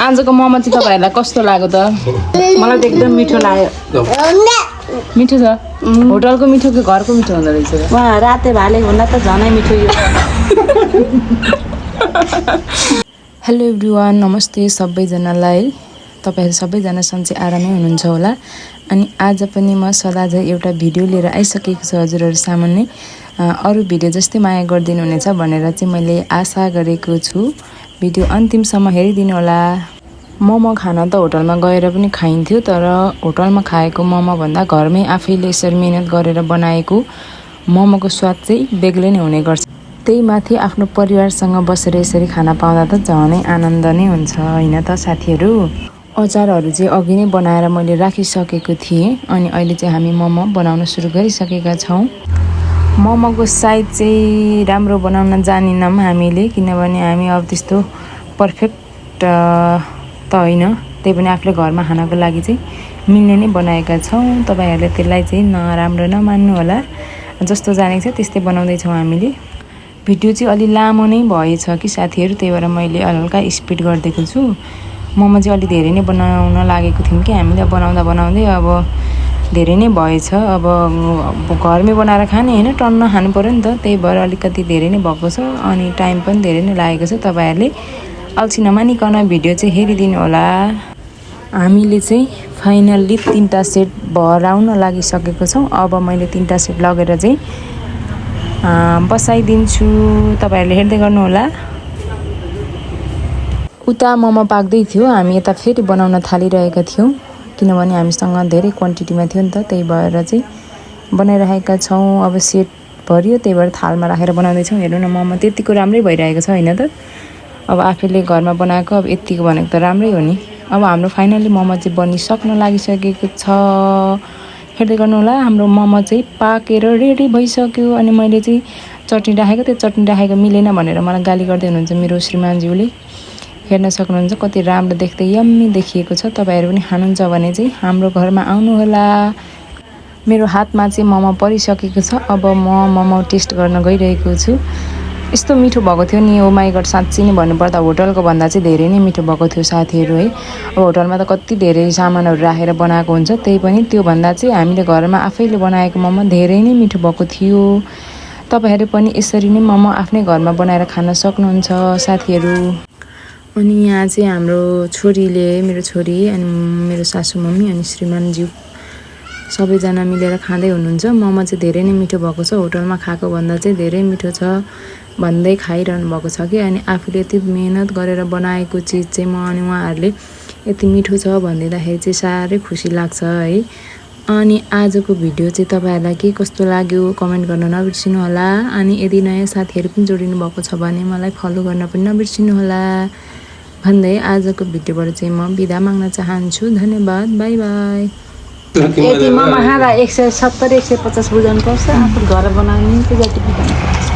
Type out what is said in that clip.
आजको मोमो चाहिँ तपाईहरुलाई कस्तो लाग्यो त? मलाई त एकदम मिठो लाग्यो। मिठो छ। होटलको मिठो कि घरको मिठो हुँदो रहेछ? वहाँ राते भाले भन्दा त झनै मिठो यो। हेलो एभ्रिवान, नमस्ते सबैजनालाई। तपाईहरु सबैजना सन्चै आरामै हुनुहुन्छ होला। अनि आज पनि म सदाझै एउटा भिडियो लिएर आइसकेको छु हजुरहरु सामुन्ने। अरु भिडियो जस्तै माया गर्दिनु हुनेछ भनेर चाहिँ मैले आशा गरेको छु। भिडियो अन्तिमसम्म हेरिदिनु होला। मोमो खान त होटलमा गएर पनि खाइन्थ्यो, तर होटलमा खाएको मोमो भन्दा घरमै आफैले यसरी मेहनत गरेर बनाएको मोमोको स्वाद चाहिँ बेग्लै नै हुने गर्छ। त्यही माथि आफ्नो परिवारसँग बसेर यसरी खाना पाउँदा त झनै आनन्द नै हुन्छ हैन त साथीहरु। अचारहरु चाहिँ अघि नै बनाएर मैले राखिसकेको थिएँ अनि अहिले चाहिँ हामी मोमो बनाउन सुरु गरिसकेका छौं। मोमोको साइज चाहिँ राम्रो बनाउन जानिनौं हामीले, किनभने हामी अब त्यस्तो पर्फेक्ट त हैन। त्यही पनि आफूले घरमा खानको लागि चाहिँ मिल्ने नै बनाएका छौं। तपाईहरुले त्यसलाई चाहिँ नराम्रो नमान्नु होला। जस्तो जानेको छ त्यस्तै बनाउँदै छौं हामीले। भिडियो चाहिँ अलि लामो नै भएछ कि साथीहरु, त्यही भएर मैले हल्का स्पिड गर्दिएको छु। मोमो चाहिँ अलि धेरै नै बनाउन लागेको थियौं कि हामीले बनाउँदै अब धेरै नै भएछ। अब घरमै बनाएर खाने हैन, टन्न खानु पर्यो नि त, त्यही भएर अलिकति धेरै नै भएको छ अनि टाइम पनि धेरै नै लागेको छ। तपाईहरुले अल्छी नमानिकन भिडियो चाहिँ हेरिदिनु होला। हामीले चाहिँ फाइनल्ली 3टा सेट भराउन लागिसकेको छौं। अब मैले 3टा सेट लगेर चाहिँ बसाइदिन्छु। तपाईहरुले हेर्दै गर्नु होला। उता मोमो पाक्दै थियो, हामी यता फेरि बनाउन थालिरहेका थियौं, किनभने हामीसँग धेरै क्वान्टिटीमा थियो नि त, त्यही भएर चाहिँ बनाइरहेका छौं। अब सेट भरियो, त्यही भएर थालमा राखेर बनाउँदै छौं। हेर्नु न, मोमो त्यतिको राम्रै भइरहेको छ हैन त। अब आफैले घरमा बनाएको अब यतिको भनेको त राम्रै हो नि। अब हाम्रो फाइनली मोमो चाहिँ बनिसक्न लागिसकेको छ। हेर्दै गर्नु होला। हाम्रो मोमो चाहिँ पाकेर रेडी भइसक्यो अनि मैले चाहिँ चटनी राखेको, त्यो चटनी राखेको मिलेन भनेर मलाई गाली गर्दै हुनुहुन्छ मेरो श्रीमानज्यूले। हेर्न सक्नुहुन्छ कति राम्रो देख्दै यम्मी देखिएको छ। तपाईहरु पनि खानुहुन्छ भने चाहिँ हाम्रो घरमा आउनु होला। मेरो हातमा चाहिँ मोमो परिसकेको छ। अब म मोमो टेस्ट गर्न गइरहेको छु। यस्तो मिठो भएको थियो नि, ओ माइ गॉड, साच्चै नै भन्नुपर्दा होटलको भन्दा चाहिँ धेरै नै मिठो भएको थियो साथीहरु है। अब होटलमा त कति धेरै सामानहरु राखेर बनाएको हुन्छ, त्यही पनि त्यो भन्दा चाहिँ हामीले घरमा आफैले बनाएको मोमो धेरै नै मिठो भएको थियो। तपाईहरु पनि यसरी नै मोमो आफ्नै घरमा बनाएर खान सक्नुहुन्छ साथीहरु। अनि यहाँ चाहिँ हाम्रो छोरीले, मेरो छोरी अनि मेरो सासु मम्मी अनि श्रीमानज्यू सबैजना मिलेर खाँदै हुनुहुन्छ। मोमो चाहिँ धेरै नै मिठो भएको छ, होटलमा खाएको भन्दा चाहिँ धेरै मिठो छ भन्दै खाइरहनु भएको छ कि। अनि आफूले यति मेहनत गरेर बनाएको चिज चाहिँ अनि उहाँहरूले यति मिठो छ भनिदिँदाखेरि चाहिँ साह्रै खुसी लाग्छ है। अनि आजको भिडियो चाहिँ तपाईहरुलाई के कस्तो लाग्यो कमेन्ट गर्न नबिर्सिनु होला। अनि यदि नयाँ साथीहरु पनि जोडिनु भएको छ भने मलाई फलो गर्न पनि नबिर्सिनु होला भन्दै आजको भिडियोबाट चाहिँ म बिदा माग्न चाहन्छु। धन्यवाद, बाइ बाइ। यति मोमो खाँदा 170 150 बुझाउनु पर्छ, आफू घर बनाउने चाहिँ जति बुझाउनु पर्छ।